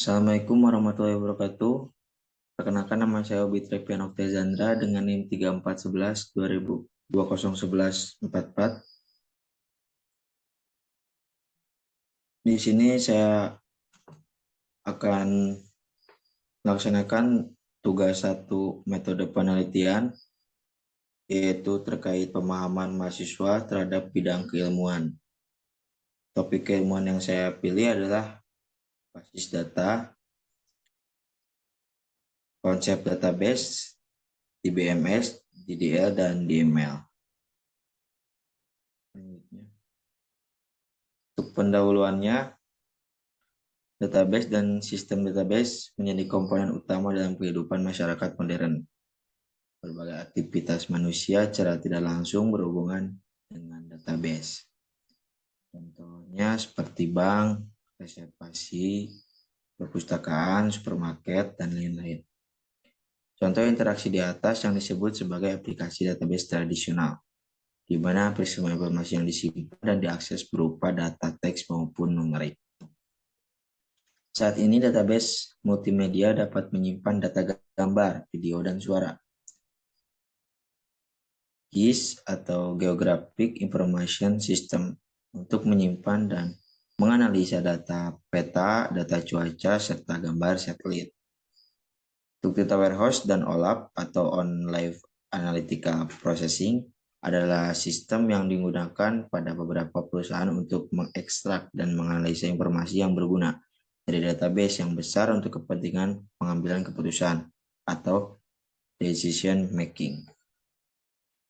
Assalamualaikum warahmatullahi wabarakatuh. Perkenalkan, nama saya Obi Trepian Oktazandra dengan NIM 3411 2011 44. Di sini saya akan melaksanakan tugas satu metode penelitian, yaitu terkait pemahaman mahasiswa terhadap bidang keilmuan. Topik keilmuan yang saya pilih adalah basis data, konsep database, DBMS, DDL, dan DML. Untuk pendahuluannya, database dan sistem database menjadi komponen utama dalam kehidupan masyarakat modern. Berbagai aktivitas manusia secara tidak langsung berhubungan dengan database. Contohnya seperti bank, reservasi, perpustakaan, supermarket, dan lain-lain. Contoh interaksi di atas yang disebut sebagai aplikasi database tradisional, di mana semua informasi yang disimpan dan diakses berupa data teks maupun numerik. Saat ini database multimedia dapat menyimpan data gambar, video, dan suara. GIS atau Geographic Information System untuk menyimpan dan menganalisa data peta, data cuaca, serta gambar satelit. Untuk data warehouse dan OLAP atau On-Live Analytical Processing adalah sistem yang digunakan pada beberapa perusahaan untuk mengekstrak dan menganalisa informasi yang berguna dari database yang besar untuk kepentingan pengambilan keputusan atau decision making.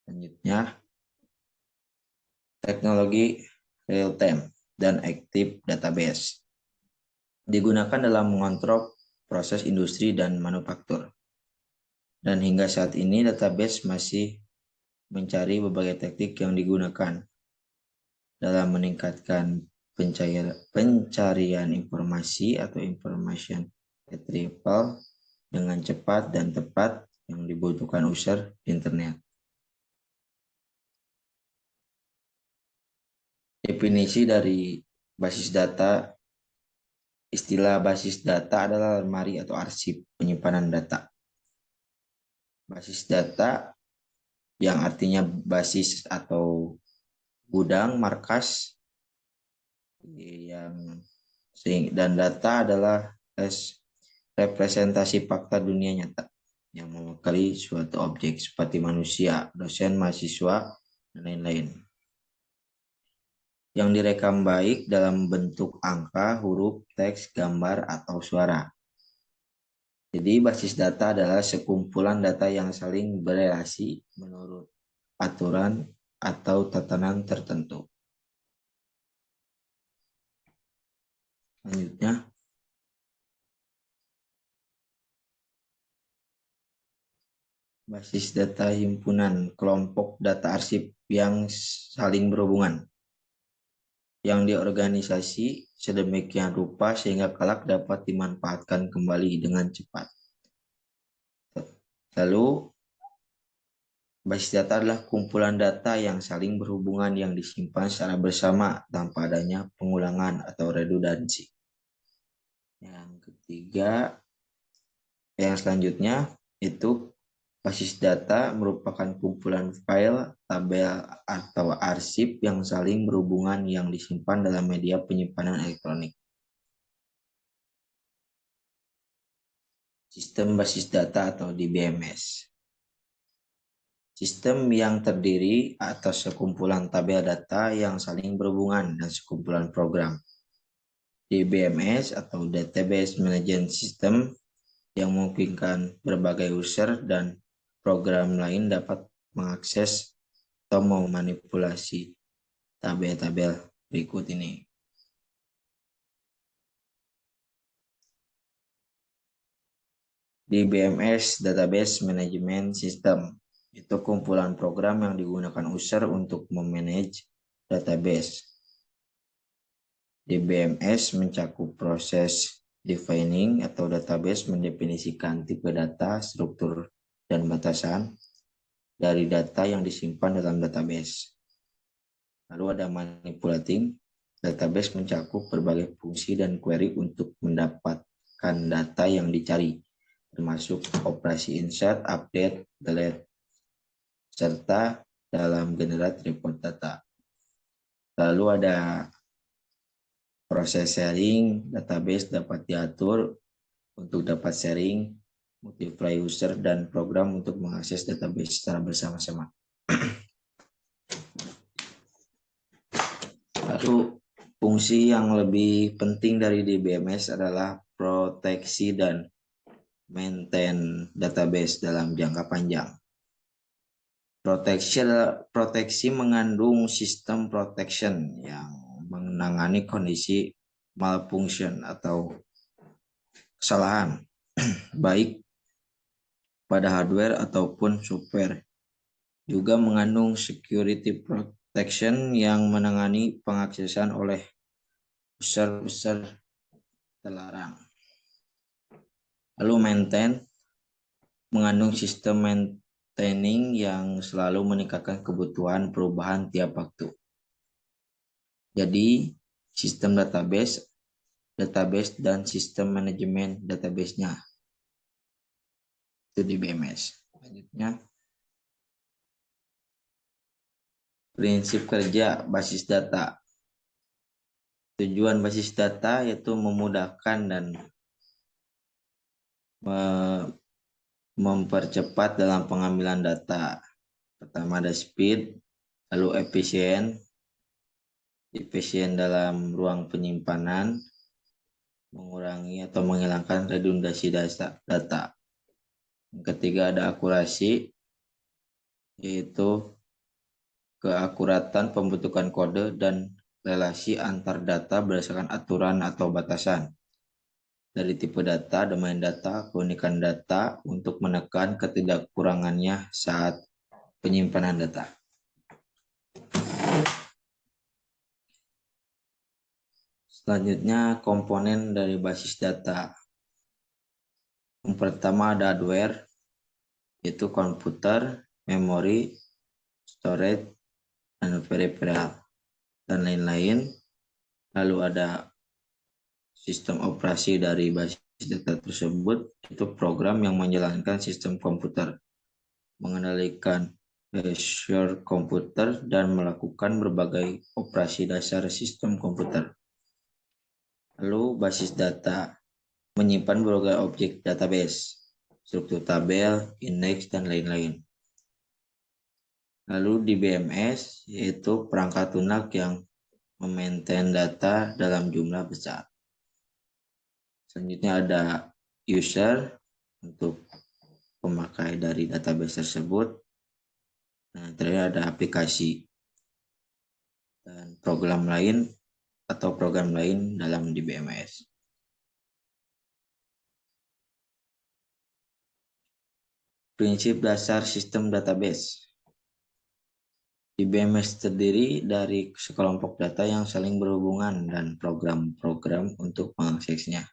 Selanjutnya, teknologi real time dan active database digunakan dalam mengontrol proses industri dan manufaktur. Dan hingga saat ini database masih mencari berbagai teknik yang digunakan dalam meningkatkan pencarian informasi atau information retrieval dengan cepat dan tepat yang dibutuhkan user internet. Definisi dari basis data. Istilah basis data adalah lemari atau arsip penyimpanan data. Basis data yang artinya basis atau gudang, markas, dan data adalah representasi fakta dunia nyata yang mewakili suatu objek seperti manusia, dosen, mahasiswa, dan lain-lain, yang direkam baik dalam bentuk angka, huruf, teks, gambar, atau suara. Jadi basis data adalah sekumpulan data yang saling berelasi menurut aturan atau tatanan tertentu. Selanjutnya, basis data himpunan kelompok data arsip yang saling berhubungan, yang diorganisasi sedemikian rupa sehingga kelak dapat dimanfaatkan kembali dengan cepat. Lalu, basis data adalah kumpulan data yang saling berhubungan yang disimpan secara bersama tanpa adanya pengulangan atau redundansi. Yang selanjutnya itu basis data merupakan kumpulan file, tabel, atau arsip yang saling berhubungan yang disimpan dalam media penyimpanan elektronik. Sistem basis data atau DBMS. Sistem yang terdiri atas sekumpulan tabel data yang saling berhubungan dan sekumpulan program. DBMS atau Database Management System yang memungkinkan berbagai user dan program lain dapat mengakses atau memanipulasi tabel-tabel berikut ini. DBMS Database Management System itu kumpulan program yang digunakan user untuk memanage database. DBMS mencakup proses defining atau database mendefinisikan tipe data, struktur, dan batasan dari data yang disimpan dalam database. Lalu ada manipulating. Database mencakup berbagai fungsi dan query untuk mendapatkan menambahkan data yang dicari, termasuk operasi insert, update, delete, serta dalam generate report data. Lalu ada proses sharing, database dapat diatur untuk dapat sharing, multiply user, dan program untuk mengakses database secara bersama-sama. Lalu fungsi yang lebih penting dari DBMS adalah proteksi dan maintain database dalam jangka panjang. Proteksi mengandung sistem protection yang menangani kondisi malfunction atau kesalahan baik pada hardware ataupun software. Juga mengandung security protection yang menangani pengaksesan oleh user terlarang. Lalu maintain mengandung sistem maintaining yang selalu meningkatkan kebutuhan perubahan tiap waktu. Jadi sistem database dan sistem manajemen database-nya itu di BMS. Selanjutnya prinsip kerja basis data. Tujuan basis data yaitu memudahkan dan mempercepat dalam pengambilan data. Pertama ada speed, lalu efisien dalam ruang penyimpanan, mengurangi atau menghilangkan redundasi data. Yang ketiga ada akurasi, yaitu keakuratan pembentukan kode dan relasi antar data berdasarkan aturan atau batasan. Dari tipe data, domain data, keunikan data untuk menekan ketidakkurangannya saat penyimpanan data. Selanjutnya komponen dari basis data. Yang pertama ada hardware, yaitu komputer, memori, storage, dan peripheral, dan lain-lain. Lalu ada sistem operasi dari basis data tersebut, itu program yang menjalankan sistem komputer, mengendalikan Azure komputer, dan melakukan berbagai operasi dasar sistem komputer. Lalu basis data menyimpan berbagai objek database, struktur tabel, indeks, dan lain-lain. Lalu di BMS yaitu perangkat lunak yang memaintain data dalam jumlah besar. Selanjutnya ada user untuk pemakai dari database tersebut. Nah, terakhir ada aplikasi dan program lain dalam di BMS. Prinsip dasar sistem database. Di BMS terdiri dari sekelompok data yang saling berhubungan dan program-program untuk mengaksesnya.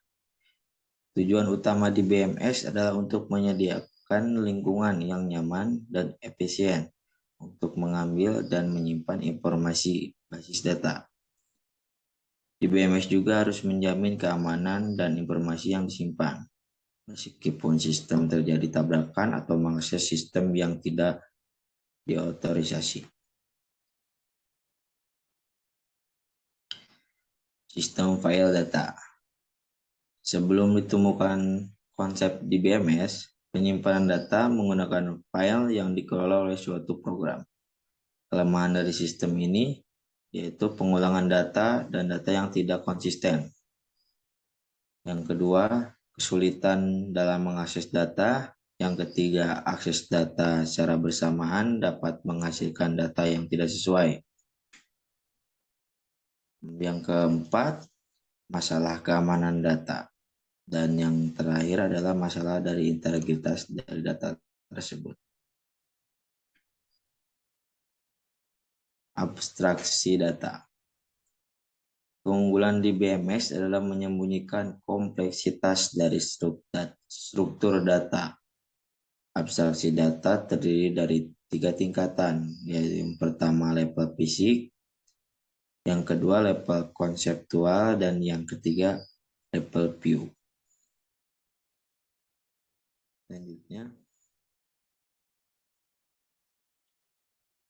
Tujuan utama di BMS adalah untuk menyediakan lingkungan yang nyaman dan efisien untuk mengambil dan menyimpan informasi basis data. Di BMS juga harus menjamin keamanan dan informasi yang disimpan, meskipun sistem terjadi tabrakan atau mengakses sistem yang tidak diotorisasi. Sistem file data. Sebelum ditemukan konsep di BMS, penyimpanan data menggunakan file yang dikelola oleh suatu program. Kelemahan dari sistem ini yaitu pengulangan data dan data yang tidak konsisten. Yang kedua, kesulitan dalam mengakses data. Yang ketiga, akses data secara bersamaan dapat menghasilkan data yang tidak sesuai. Yang keempat, masalah keamanan data. Dan yang terakhir adalah masalah dari integritas dari data tersebut. Abstraksi data. Keunggulan di BMS adalah menyembunyikan kompleksitas dari struktur data. Abstraksi data terdiri dari 3 tingkatan, yaitu yang pertama level fisik, yang kedua level konseptual, dan yang ketiga level view. Selanjutnya,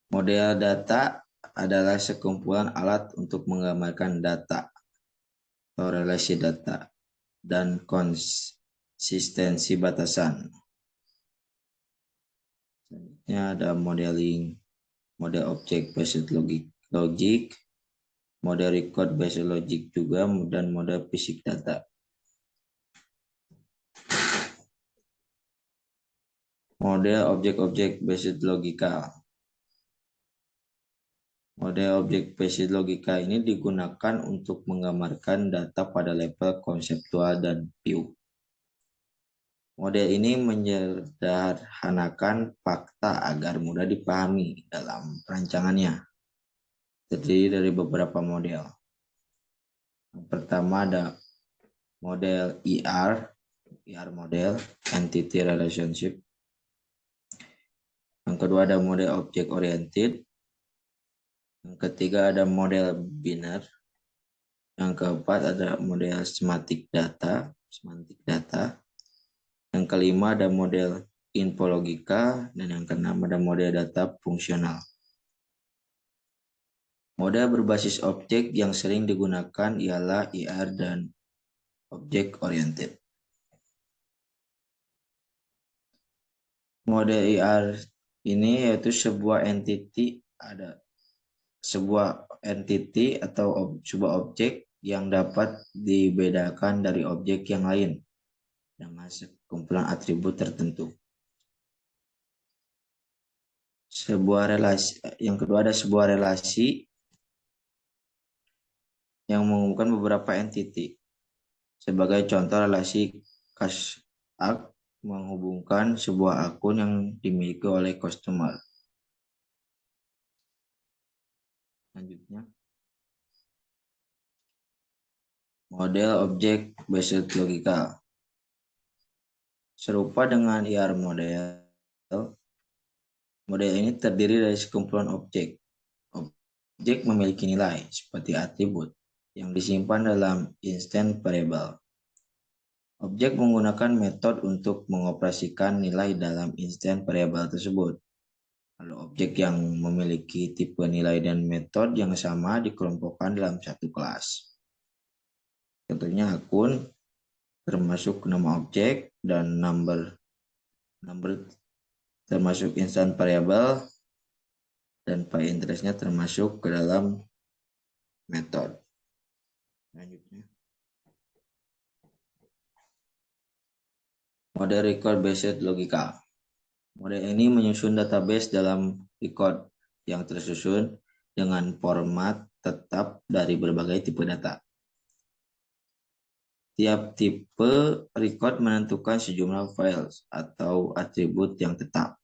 model data adalah sekumpulan alat untuk menggambarkan data atau relasi data dan konsistensi batasan. Selanjutnya ada modeling, model object based logic, model record based logic juga, dan model fisik data. Model objek-objek based logika. Model objek based logika ini digunakan untuk menggambarkan data pada level konseptual dan view. Model ini menyederhanakan fakta agar mudah dipahami dalam perancangannya. Terdiri dari beberapa model. Yang pertama ada model ER model, Entity Relationship. Yang kedua ada model Object Oriented. Yang ketiga ada model Biner. Yang keempat ada model Semantic Data. Yang kelima ada model Infologika. Dan yang keenam ada model data fungsional. Model berbasis objek yang sering digunakan ialah ER dan Object Oriented. Model ER ini yaitu sebuah entity atau sebuah objek yang dapat dibedakan dari objek yang lain dengan sekumpulan atribut tertentu. Yang kedua ada sebuah relasi yang menghubungkan beberapa entity. Sebagai contoh, relasi cash act menghubungkan sebuah akun yang dimiliki oleh customer. Selanjutnya, model object based logika. Serupa dengan ER model ini terdiri dari sekumpulan objek. Objek memiliki nilai seperti atribut yang disimpan dalam instant variable. Objek menggunakan metode untuk mengoperasikan nilai dalam instant variable tersebut. Lalu objek yang memiliki tipe nilai dan metode yang sama dikelompokkan dalam satu kelas. Contohnya akun termasuk nama objek dan number termasuk instant variable dan pay interest-nya termasuk ke dalam metode. Selanjutnya, model record based logika. Model ini menyusun database dalam record yang tersusun dengan format tetap dari berbagai tipe data. Tiap tipe record menentukan sejumlah files atau atribut yang tetap,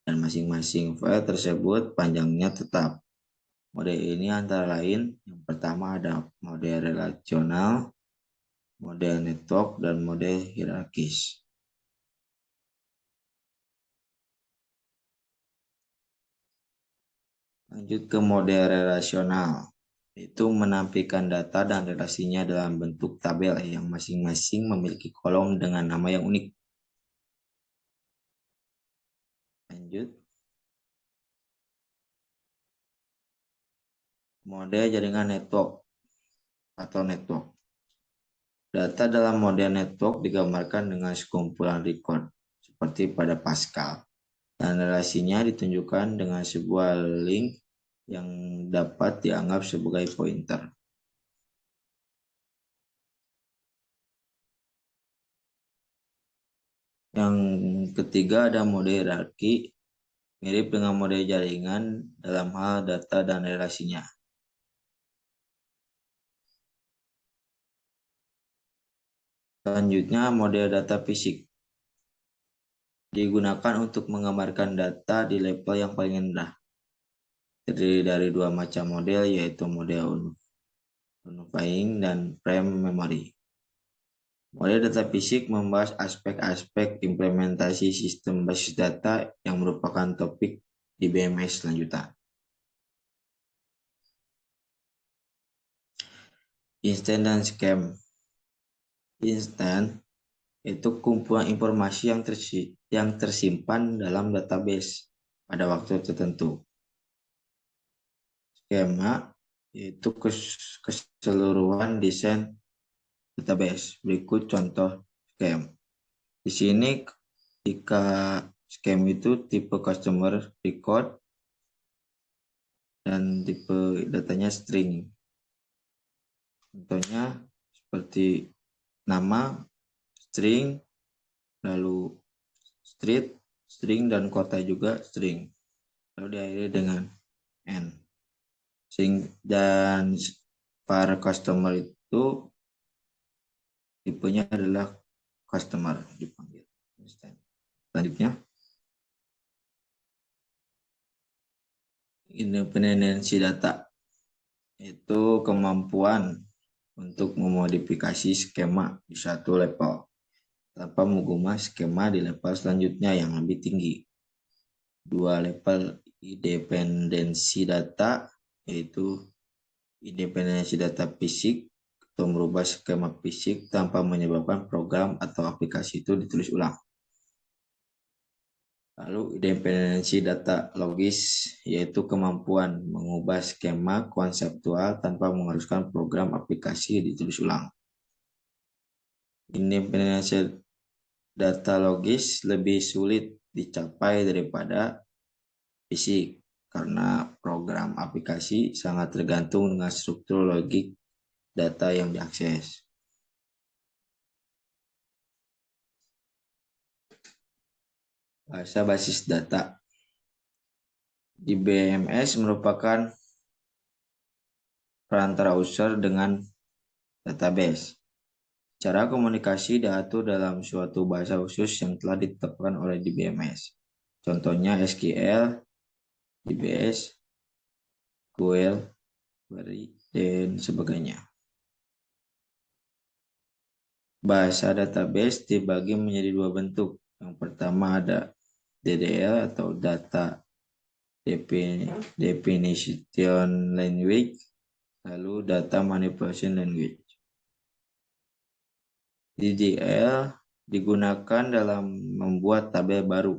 dan masing-masing file tersebut panjangnya tetap. Model ini antara lain, yang pertama ada model relasional, model network, dan model hierarkis. Lanjut ke model relasional, yaitu menampilkan data dan relasinya dalam bentuk tabel yang masing-masing memiliki kolom dengan nama yang unik. Lanjut. Model jaringan network atau network. Data dalam model network digambarkan dengan sekumpulan record seperti pada Pascal, dan relasinya ditunjukkan dengan sebuah link yang dapat dianggap sebagai pointer. Yang ketiga ada mode hierarki, mirip dengan mode jaringan dalam hal data dan relasinya. Selanjutnya, model data fisik digunakan untuk menggambarkan data di level yang paling rendah. Terdiri dari dua macam model, yaitu model unifying dan prime memory. Model data fisik membahas aspek-aspek implementasi sistem basis data yang merupakan topik di BMS lanjutan. Instant dan scheme. Instant Itu kumpulan informasi yang tersimpan dalam database pada waktu tertentu. Skema yaitu keseluruhan desain database. Berikut contoh skema. Di sini jika skema itu tipe customer record dan tipe datanya string. Contohnya seperti nama, string, lalu street, string, dan kota juga string. Lalu diakhiri dengan n. Dan para customer itu tipenya adalah customer dipanggil. Selanjutnya, independensi data itu kemampuan untuk memodifikasi skema di satu level tanpa mengubah skema di level selanjutnya yang lebih tinggi. Dua level independensi data yaitu independensi data fisik atau merubah skema fisik tanpa menyebabkan program atau aplikasi itu ditulis ulang. Lalu independensi data logis yaitu kemampuan mengubah skema konseptual tanpa mengharuskan program aplikasi ditulis ulang. Independensi data logis lebih sulit dicapai daripada fisik karena program aplikasi sangat tergantung dengan struktur logik data yang diakses. Bahasa basis data. Di BMS merupakan perantara user dengan database. Cara komunikasi diatur dalam suatu bahasa khusus yang telah ditetapkan oleh DBMS. Contohnya SQL, DBS, SQL, query, dan sebagainya. Bahasa database dibagi menjadi dua bentuk. Yang pertama ada DDL atau Data Definition Language, lalu Data Manipulation Language. DDL digunakan dalam membuat tabel baru,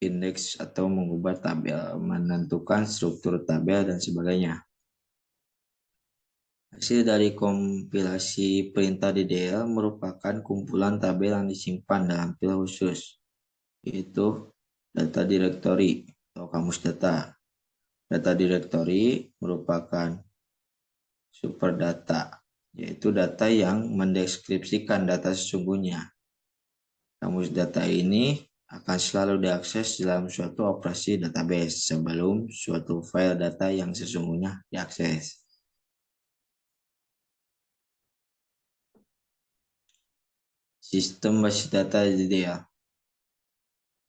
indeks atau mengubah tabel, menentukan struktur tabel, dan sebagainya. Hasil dari kompilasi perintah DDL merupakan kumpulan tabel yang disimpan dalam file khusus, yaitu data directory atau kamus data. Data directory merupakan super data, yaitu data yang mendeskripsikan data sesungguhnya. Kamus data ini akan selalu diakses dalam suatu operasi database sebelum suatu file data yang sesungguhnya diakses. Sistem basis data DDL.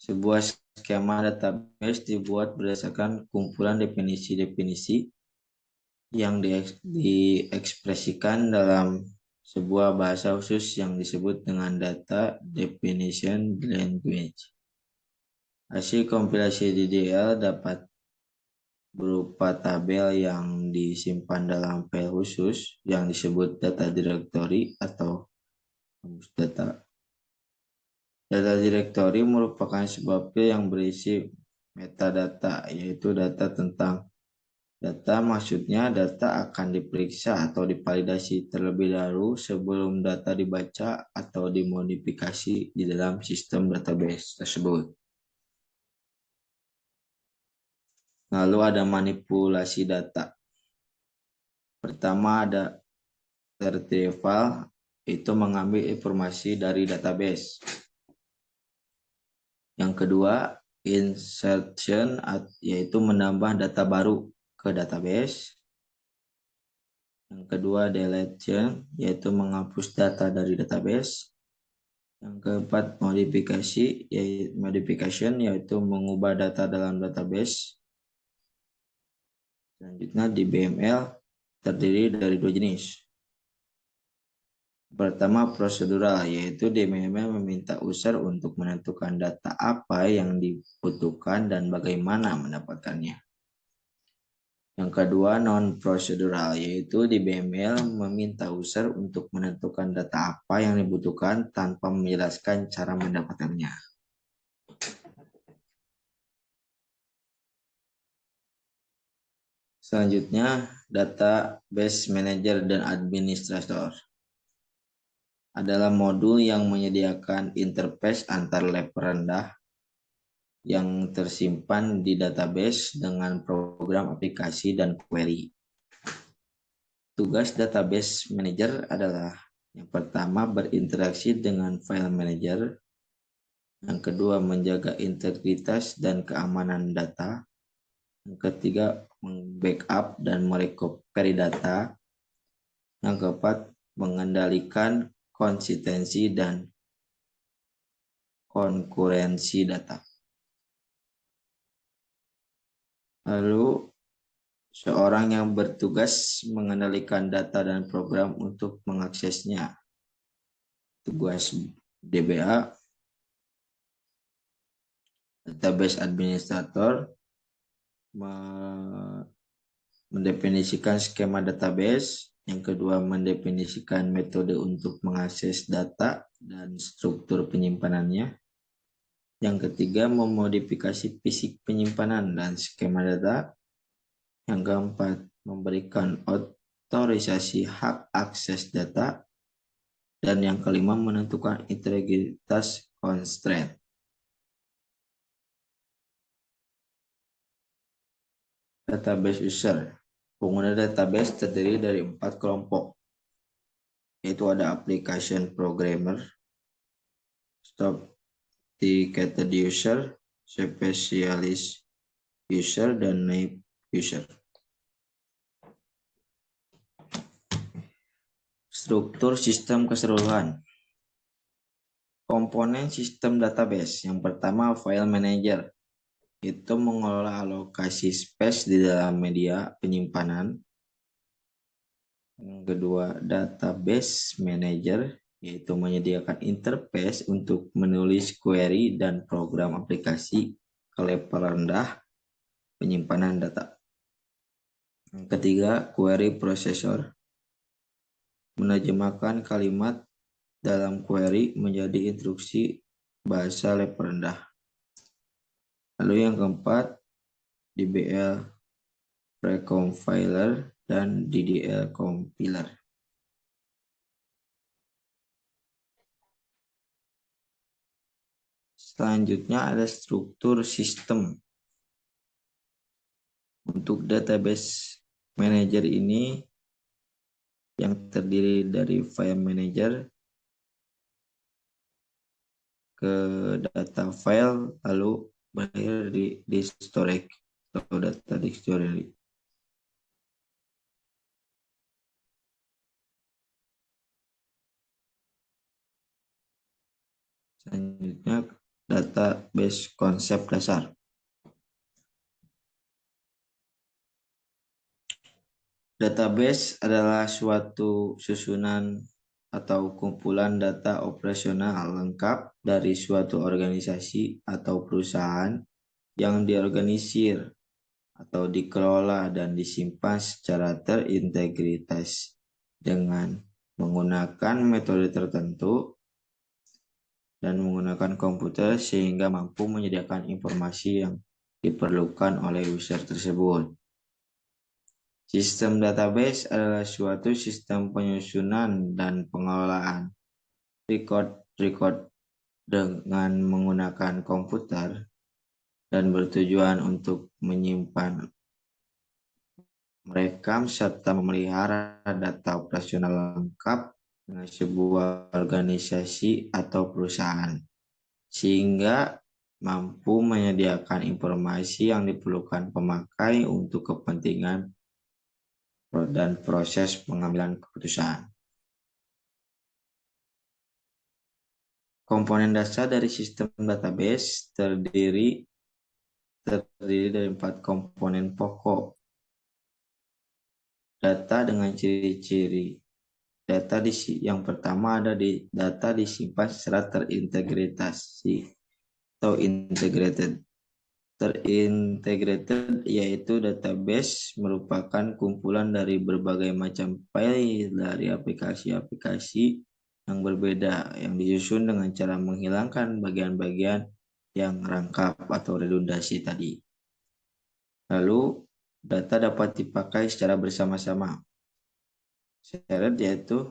Sebuah skema database dibuat berdasarkan kumpulan definisi-definisi yang diekspresikan dalam sebuah bahasa khusus yang disebut dengan Data Definition Language. Hasil kompilasi DDL dapat berupa tabel yang disimpan dalam file khusus yang disebut data directory atau kamus data. Data directory merupakan sebuah file yang berisi metadata, yaitu data tentang data. Maksudnya data akan diperiksa atau divalidasi terlebih dahulu sebelum data dibaca atau dimodifikasi di dalam sistem database tersebut. Lalu ada manipulasi data. Pertama ada retrieval, itu mengambil informasi dari database. Yang kedua, insertion, yaitu menambah data baru ke database. Yang kedua, deletion, yaitu menghapus data dari database. Yang keempat, modification, yaitu mengubah data dalam database. Selanjutnya di BML terdiri dari dua jenis. Pertama, prosedural, yaitu DML meminta user untuk menentukan data apa yang dibutuhkan dan bagaimana mendapatkannya. Yang kedua, non-procedural, yaitu di BML meminta user untuk menentukan data apa yang dibutuhkan tanpa menjelaskan cara mendapatkannya. Selanjutnya, database manager dan administrator adalah modul yang menyediakan interface antar level rendah yang tersimpan di database dengan program aplikasi dan query. Tugas database manager adalah yang pertama berinteraksi dengan file manager, yang kedua menjaga integritas dan keamanan data, yang ketiga membackup dan merecovery data, yang keempat mengendalikan konsistensi dan konkurensi data. Lalu seorang yang bertugas mengendalikan data dan program untuk mengaksesnya. Tugas DBA, Database Administrator, mendefinisikan skema database. Yang kedua, mendefinisikan metode untuk mengakses data dan struktur penyimpanannya. Yang ketiga, memodifikasi fisik penyimpanan dan skema data. Yang keempat, memberikan otorisasi hak akses data. Dan yang kelima, menentukan integritas constraint. Database user. Pengguna database terdiri dari 4 kelompok, yaitu ada application programmer, sophisticated user, specialist user, dan naive user. Struktur sistem keseluruhan. Komponen sistem database. Yang pertama, file manager. Itu mengelola alokasi space di dalam media penyimpanan. Yang kedua, database manager, yaitu menyediakan interface untuk menulis query dan program aplikasi ke level rendah penyimpanan data. Yang ketiga, query processor, menerjemahkan kalimat dalam query menjadi instruksi bahasa level rendah. Lalu yang keempat, DBL precompiler dan DDL compiler. Selanjutnya ada struktur sistem. Untuk database manager ini yang terdiri dari file manager ke data file, lalu berakhir di storage atau data dictionary. Selanjutnya database konsep dasar. Database adalah suatu susunan atau kumpulan data operasional lengkap dari suatu organisasi atau perusahaan yang diorganisir atau dikelola dan disimpan secara terintegritas dengan menggunakan metode tertentu dan menggunakan komputer sehingga mampu menyediakan informasi yang diperlukan oleh user tersebut. Sistem database adalah suatu sistem penyusunan dan pengelolaan record dengan menggunakan komputer dan bertujuan untuk menyimpan, merekam, serta memelihara data operasional lengkap dengan sebuah organisasi atau perusahaan, sehingga mampu menyediakan informasi yang diperlukan pemakai untuk kepentingan dan proses pengambilan keputusan. Komponen dasar dari sistem database terdiri dari 4 komponen pokok. Data dengan ciri-ciri. Yang pertama ada di data disimpan secara terintegrasi atau integrated. Terintegrated yaitu database merupakan kumpulan dari berbagai macam file dari aplikasi-aplikasi yang berbeda yang disusun dengan cara menghilangkan bagian-bagian yang rangkap atau redundasi tadi. Lalu, data dapat dipakai secara bersama-sama. Shared yaitu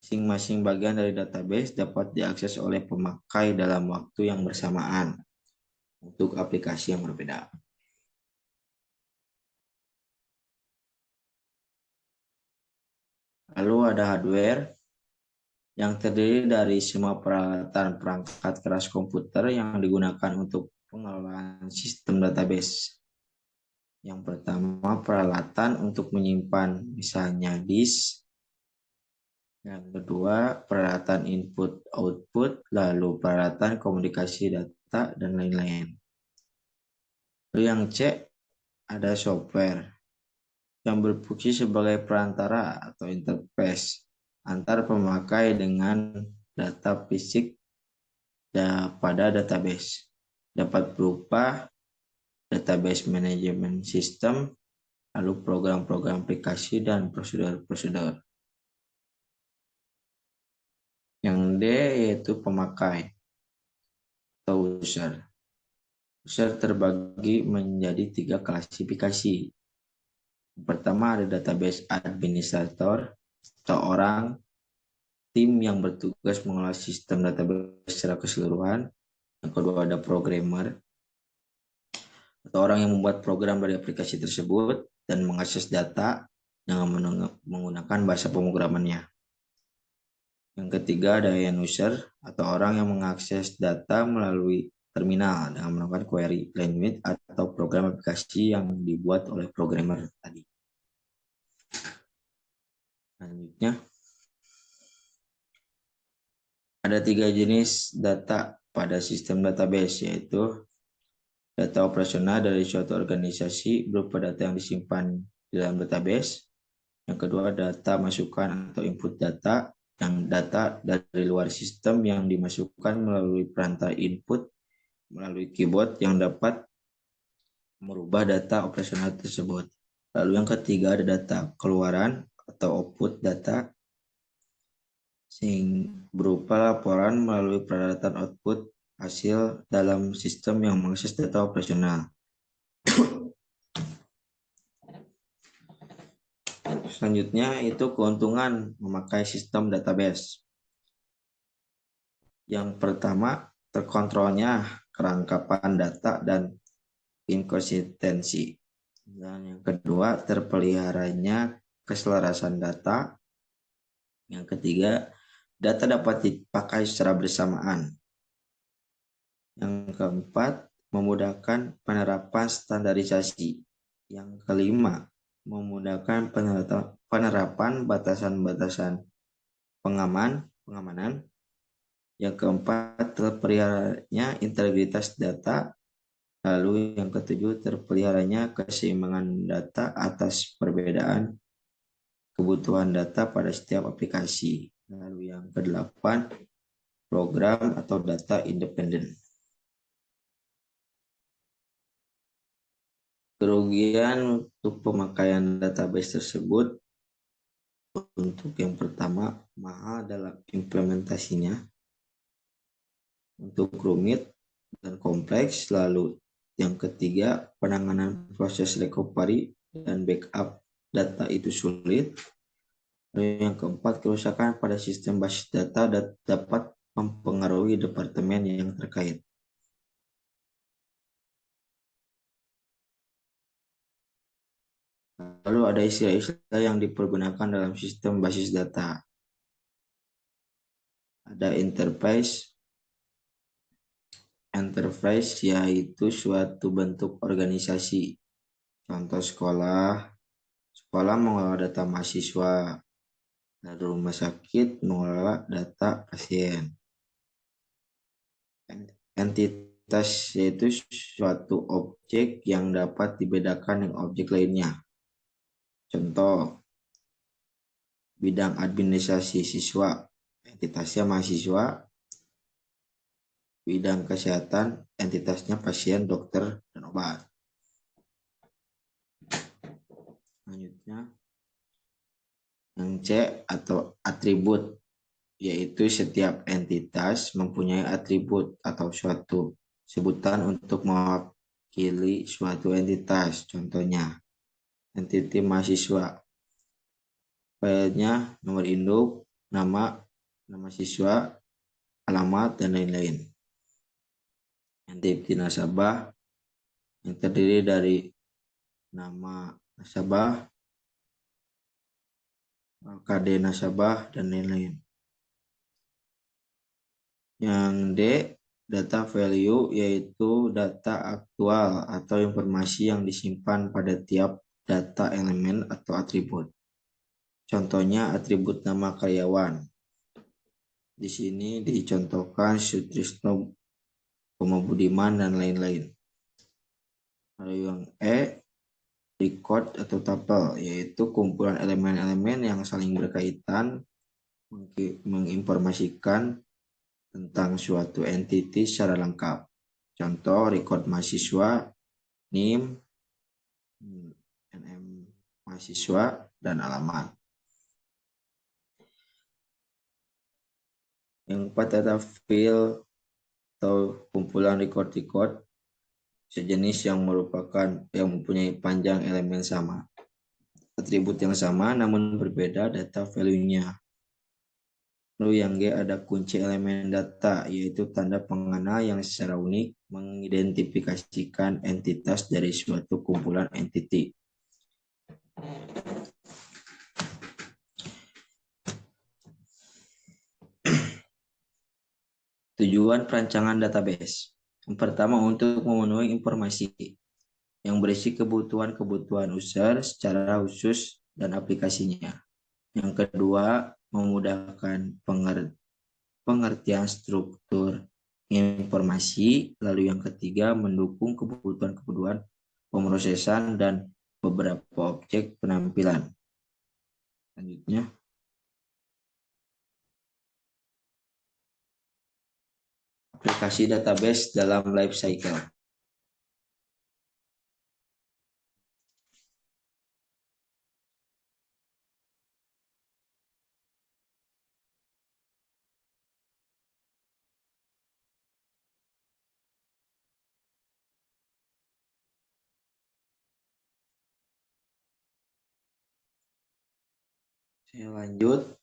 masing-masing bagian dari database dapat diakses oleh pemakai dalam waktu yang bersamaan untuk aplikasi yang berbeda. Lalu ada hardware yang terdiri dari semua peralatan perangkat keras komputer yang digunakan untuk pengelolaan sistem database. Yang pertama, peralatan untuk menyimpan misalnya disk. Yang kedua, peralatan input-output, lalu peralatan komunikasi data, dan lain-lain. Lalu yang C, ada software yang berfungsi sebagai perantara atau interface antar pemakai dengan data fisik pada database. Dapat berupa database management system, lalu program-program aplikasi, dan prosedur-prosedur. Yang D yaitu pemakai atau user. User terbagi menjadi 3 klasifikasi. Yang pertama ada database administrator atau orang tim yang bertugas mengelola sistem database secara keseluruhan. Yang kedua ada programmer atau orang yang membuat program dari aplikasi tersebut dan mengakses data dengan menggunakan bahasa pemrogramannya. Yang ketiga ada end user atau orang yang mengakses data melalui terminal dengan melakukan query language atau program aplikasi yang dibuat oleh programmer tadi. Selanjutnya ada 3 jenis data pada sistem database, yaitu data operasional dari suatu organisasi berupa data yang disimpan di dalam database. Yang kedua, data masukan atau input data, yang data dari luar sistem yang dimasukkan melalui perantara input melalui keyboard yang dapat merubah data operasional tersebut. Lalu yang ketiga ada data keluaran atau output data berupa laporan melalui peralatan output hasil dalam sistem yang mengakses data operasional. Selanjutnya itu keuntungan memakai sistem database. Yang pertama, terkontrolnya kerangkapan data dan inkonsistensi. Dan yang kedua, terpeliharanya keselarasan data. Yang ketiga, data dapat dipakai secara bersamaan. Yang keempat, memudahkan penerapan standarisasi. Yang kelima, memudahkan penerapan batasan-batasan pengamanan. Yang keempat, terpeliharanya integritas data. Lalu yang ketujuh, terpeliharanya keseimbangan data atas perbedaan kebutuhan data pada setiap aplikasi. Lalu yang kedelapan, program atau data independen. Kerugian untuk pemakaian database tersebut, untuk yang pertama, mahal dalam implementasinya, untuk rumit dan kompleks. Lalu yang ketiga, penanganan proses recovery dan backup data itu sulit. Lalu yang keempat, kerusakan pada sistem basis data dapat mempengaruhi departemen yang terkait. Lalu ada istilah-istilah yang dipergunakan dalam sistem basis data. Ada interface. Enterprise yaitu suatu bentuk organisasi. Contoh sekolah. Sekolah mengelola data mahasiswa. Lalu rumah sakit mengelola data pasien. Entitas yaitu suatu objek yang dapat dibedakan dengan objek lainnya. Contoh, bidang administrasi siswa, entitasnya mahasiswa. bidang kesehatan, entitasnya pasien, dokter, dan obat. Selanjutnya, yang C atau atribut, yaitu setiap entitas mempunyai atribut atau suatu sebutan untuk mewakili suatu entitas. Contohnya, entiti mahasiswa, filenya nomor induk, nama siswa, alamat, dan lain-lain. Entiti nasabah yang terdiri dari nama nasabah, KD nasabah, dan lain-lain. Yang D, data value, yaitu data aktual atau informasi yang disimpan pada tiap data elemen atau atribut. Contohnya atribut nama karyawan. Di sini dicontohkan Sutrisno, Budiman, dan lain-lain. Lalu yang E, record atau tuple, yaitu kumpulan elemen-elemen yang saling berkaitan menginformasikan tentang suatu entiti secara lengkap. Contoh, record mahasiswa, NIM, NM mahasiswa, dan alamat. Yang keempat, data file atau kumpulan record sejenis yang mempunyai panjang elemen sama, atribut yang sama namun berbeda data value-nya. Lalu yang G, ada kunci elemen data, yaitu tanda pengenal yang secara unik mengidentifikasikan entitas dari suatu kumpulan entiti. Tujuan perancangan database. Yang pertama, untuk memenuhi informasi yang berisi kebutuhan user secara khusus dan aplikasinya. Yang kedua, memudahkan pengertian struktur informasi. Lalu yang ketiga, mendukung kebutuhan pemrosesan dan beberapa objek penampilan. Selanjutnya, aplikasi database dalam life cycle. Saya lanjut,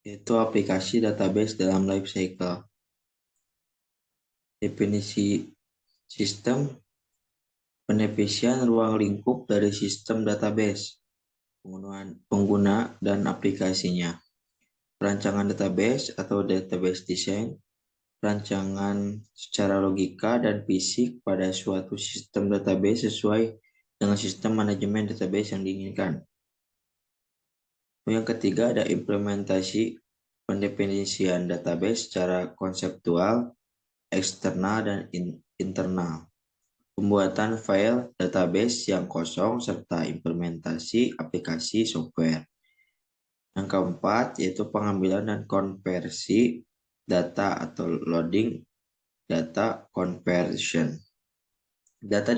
yaitu aplikasi database dalam life cycle. Definisi sistem, pendefinisian ruang lingkup dari sistem database, pengguna dan aplikasinya. Perancangan database atau database design, perancangan secara logika dan fisik pada suatu sistem database sesuai dengan sistem manajemen database yang diinginkan. Yang ketiga, ada implementasi pendefinisian database secara konseptual, eksternal, dan internal. Pembuatan file database yang kosong serta implementasi aplikasi software. Yang keempat, yaitu pengambilan dan konversi data atau loading data conversion. Data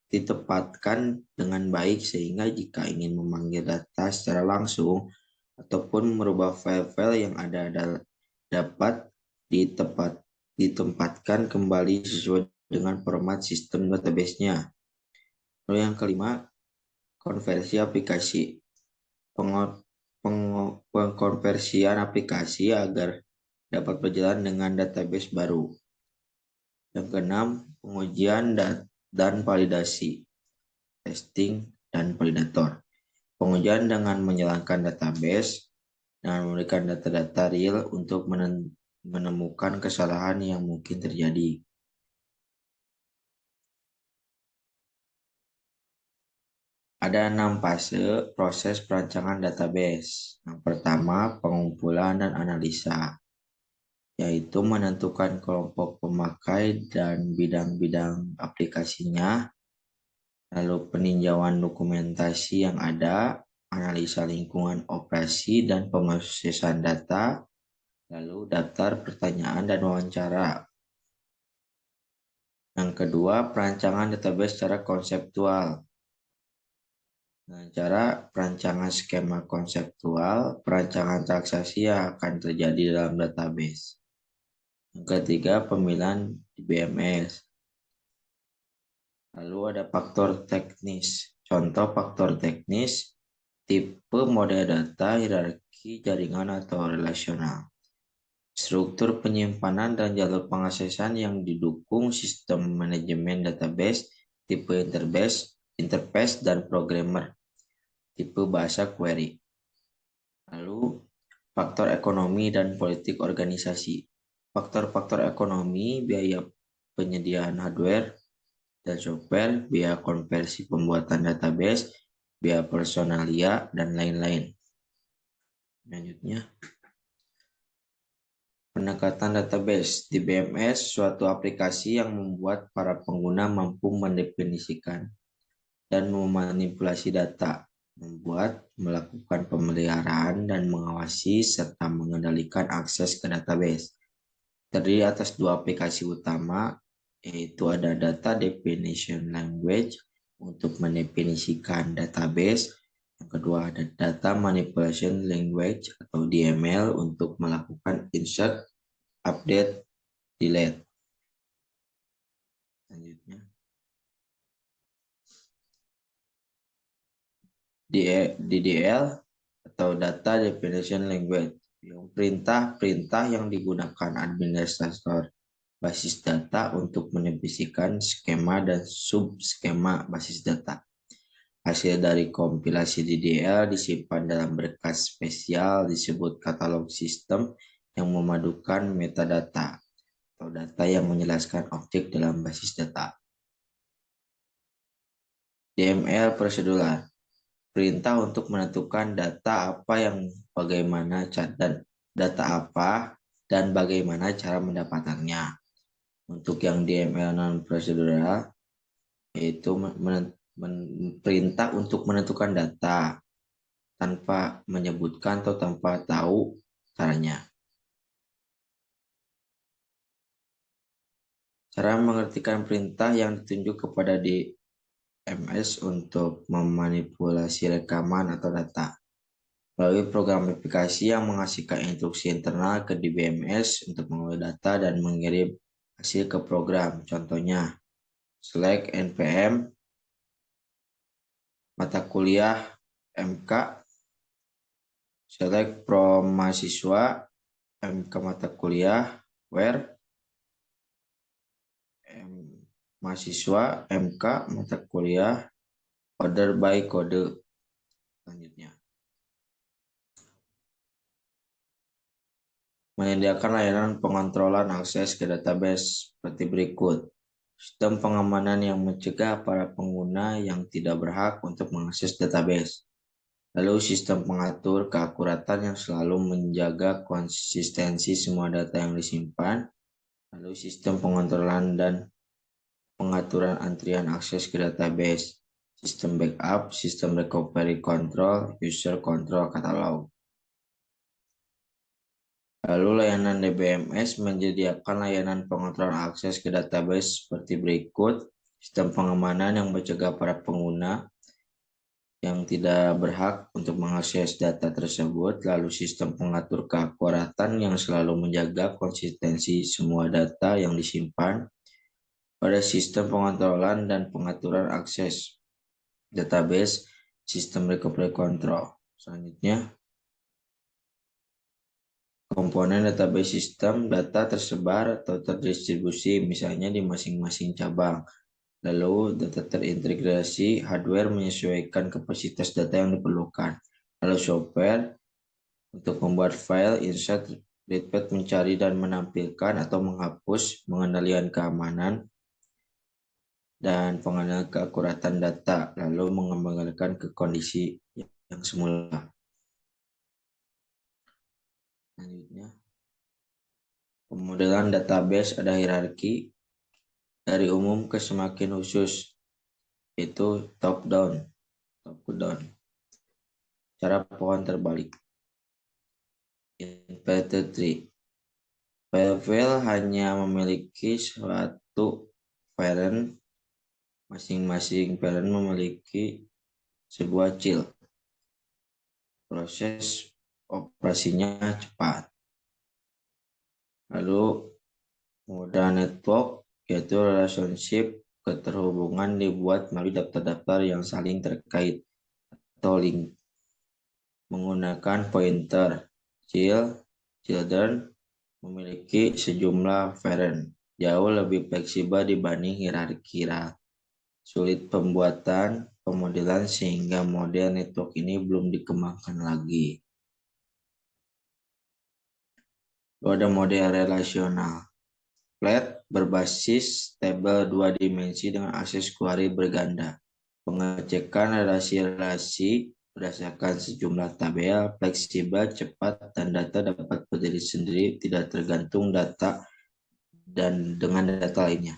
ditempatkan dengan baik sehingga jika ingin memanggil data secara langsung ataupun merubah file-file yang ada dapat ditempatkan kembali sesuai dengan format sistem database-nya. Lalu yang kelima, konversi aplikasi. Pengkonversian aplikasi agar dapat berjalan dengan database baru. Yang keenam, pengujian dan validasi, testing dan validator. Pengujian dengan menjalankan database dan memberikan data-data real untuk menemukan kesalahan yang mungkin terjadi. Ada 6 fase proses perancangan database. Yang pertama, pengumpulan dan analisa, yaitu menentukan kelompok pemakai dan bidang-bidang aplikasinya, lalu peninjauan dokumentasi yang ada, analisa lingkungan operasi dan pemrosesan data, Lalu daftar pertanyaan dan wawancara. Yang kedua, perancangan database secara konseptual. Dengan cara perancangan skema konseptual, perancangan transaksi yang akan terjadi dalam database. Yang ketiga, pemilihan DBMS. Lalu ada faktor teknis. Contoh faktor teknis, tipe model data, hierarki, jaringan atau relasional. Struktur penyimpanan dan jalur pengaksesan yang didukung sistem manajemen database, tipe interface dan programmer, tipe bahasa query. Lalu faktor ekonomi dan politik organisasi. Faktor-faktor ekonomi, biaya penyediaan hardware dan software, biaya konversi pembuatan database, biaya personalia, dan lain-lain. Selanjutnya, pendekatan database. DBMS suatu aplikasi yang membuat para pengguna mampu mendefinisikan dan memanipulasi data, melakukan pemeliharaan dan mengawasi serta mengendalikan akses ke database. Terdiri atas dua aplikasi utama, yaitu ada Data Definition Language untuk mendefinisikan database. Yang kedua ada Data Manipulation Language atau DML untuk melakukan insert, update, delete. Selanjutnya, DDL atau Data Definition Language. Perintah-perintah yang digunakan administrator basis data untuk mendefinisikan skema dan subskema basis data. Hasil dari kompilasi DDL disimpan dalam berkas spesial disebut katalog sistem yang memadukan metadata atau data yang menjelaskan objek dalam basis data. DML prosedural, perintah untuk menentukan data apa yang bagaimana dan data apa dan bagaimana cara mendapatkannya. Untuk yang DML non prosedural yaitu perintah untuk menentukan data tanpa menyebutkan atau tanpa tahu caranya. Cara mengertikan perintah yang ditunjuk kepada DMS untuk memanipulasi rekaman atau data. Melalui program aplikasi yang menghasilkan instruksi internal ke DBMS untuk mengolah data dan mengirim hasil ke program. Contohnya, select npm mata kuliah MK, select from mahasiswa MK mata kuliah where mahasiswa MK mata kuliah order by kode. Selanjutnya, menyediakan layanan pengontrolan akses ke database seperti berikut. Sistem pengamanan yang mencegah para pengguna yang tidak berhak untuk mengakses database. Lalu sistem pengatur keakuratan yang selalu menjaga konsistensi semua data yang disimpan. Lalu sistem pengontrolan dan pengaturan antrian akses ke database. Sistem backup, sistem recovery control, user control catalog. Lalu layanan DBMS menyediakan layanan pengontrolan akses ke database seperti berikut. Sistem pengamanan yang mencegah para pengguna yang tidak berhak untuk mengakses data tersebut. Lalu sistem pengatur keakuratan yang selalu menjaga konsistensi semua data yang disimpan. Pada sistem pengontrolan dan pengaturan akses database, sistem recovery control. Selanjutnya, komponen database sistem data tersebar atau terdistribusi misalnya di masing-masing cabang. Lalu data terintegrasi, hardware menyesuaikan kapasitas data yang diperlukan. Lalu software untuk membuat file, insert, readpad, mencari dan menampilkan atau menghapus, pengendalian keamanan, dan pengendalian keakuratan data, lalu mengembalikan ke kondisi yang semula. Selanjutnya, pemodelan database ada hierarki dari umum ke semakin khusus, yaitu top down. Cara pohon terbalik. Inverted tree. File-file hanya memiliki suatu parent, masing-masing parent memiliki sebuah child. Proses operasinya cepat. Lalu moda network yaitu relationship keterhubungan dibuat melalui daftar-daftar yang saling terkait atau link menggunakan pointer. Children memiliki sejumlah parent, jauh lebih fleksibel dibanding hierarki. Sulit pembuatan pemodelan sehingga model network ini belum dikembangkan lagi. Lalu ada model relasional. Flat berbasis tabel 2 dimensi dengan akses query berganda. Pengecekan relasi-relasi berdasarkan sejumlah tabel, fleksibel, cepat, dan data dapat berdiri sendiri, tidak tergantung data dan dengan data lainnya.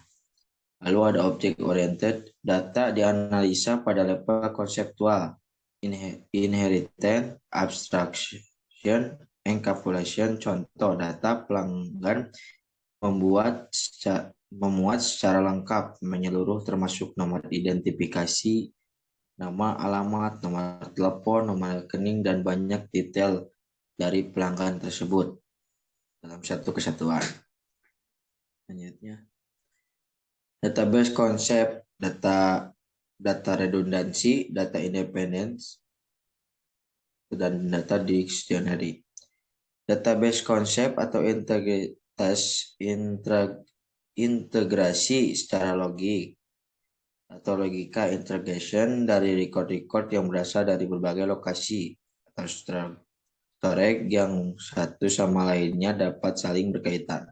Lalu ada object oriented, data dianalisa pada level konseptual, inheritance, abstraction, encapsulation. Contoh, data pelanggan memuat secara lengkap, menyeluruh termasuk nomor identifikasi, nama, alamat, nomor telepon, nomor rekening, dan banyak detail dari pelanggan tersebut dalam satu kesatuan. Selanjutnya, database konsep, data redundansi, data independence, dan data dictionary. Database konsep atau integrasi secara logik atau logika integration dari record-record yang berasal dari berbagai lokasi atau storage yang satu sama lainnya dapat saling berkaitan.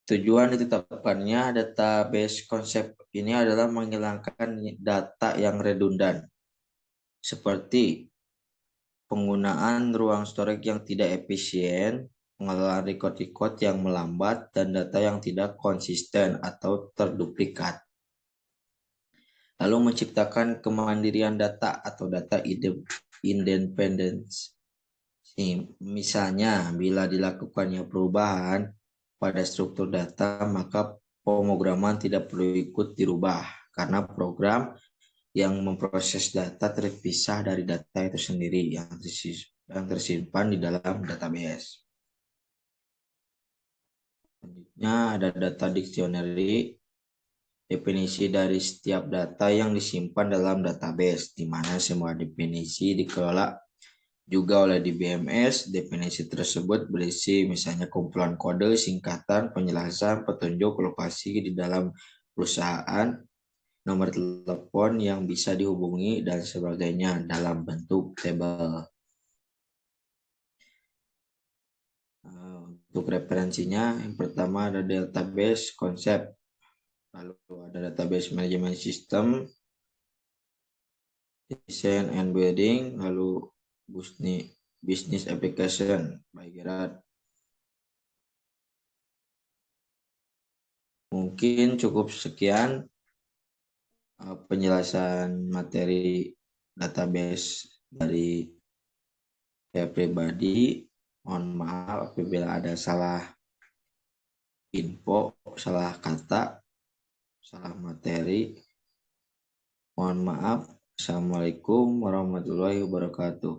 Tujuan ditetapkannya database konsep ini adalah menghilangkan data yang redundan, seperti penggunaan ruang storage yang tidak efisien, pengelolaan record-record yang melambat, dan data yang tidak konsisten atau terduplikat. Lalu menciptakan kemandirian data atau data independence. Misalnya, bila dilakukannya perubahan pada struktur data, maka pemrograman tidak perlu ikut dirubah karena program yang memproses data terpisah dari data itu sendiri yang tersimpan di dalam database. Selanjutnya ada data dictionary, definisi dari setiap data yang disimpan dalam database, di mana semua definisi dikelola juga oleh DBMS. Definisi tersebut berisi misalnya kumpulan kode, singkatan, penjelasan, petunjuk lokasi di dalam perusahaan, nomor telepon yang bisa dihubungi, dan sebagainya dalam bentuk tabel. Untuk referensinya, yang pertama ada database konsep, lalu ada database management system, design and building, lalu business application by Gerard. Mungkin cukup sekian penjelasan materi database dari saya pribadi. Mohon maaf apabila ada salah info, salah kata, salah materi. Mohon maaf. Assalamualaikum warahmatullahi wabarakatuh.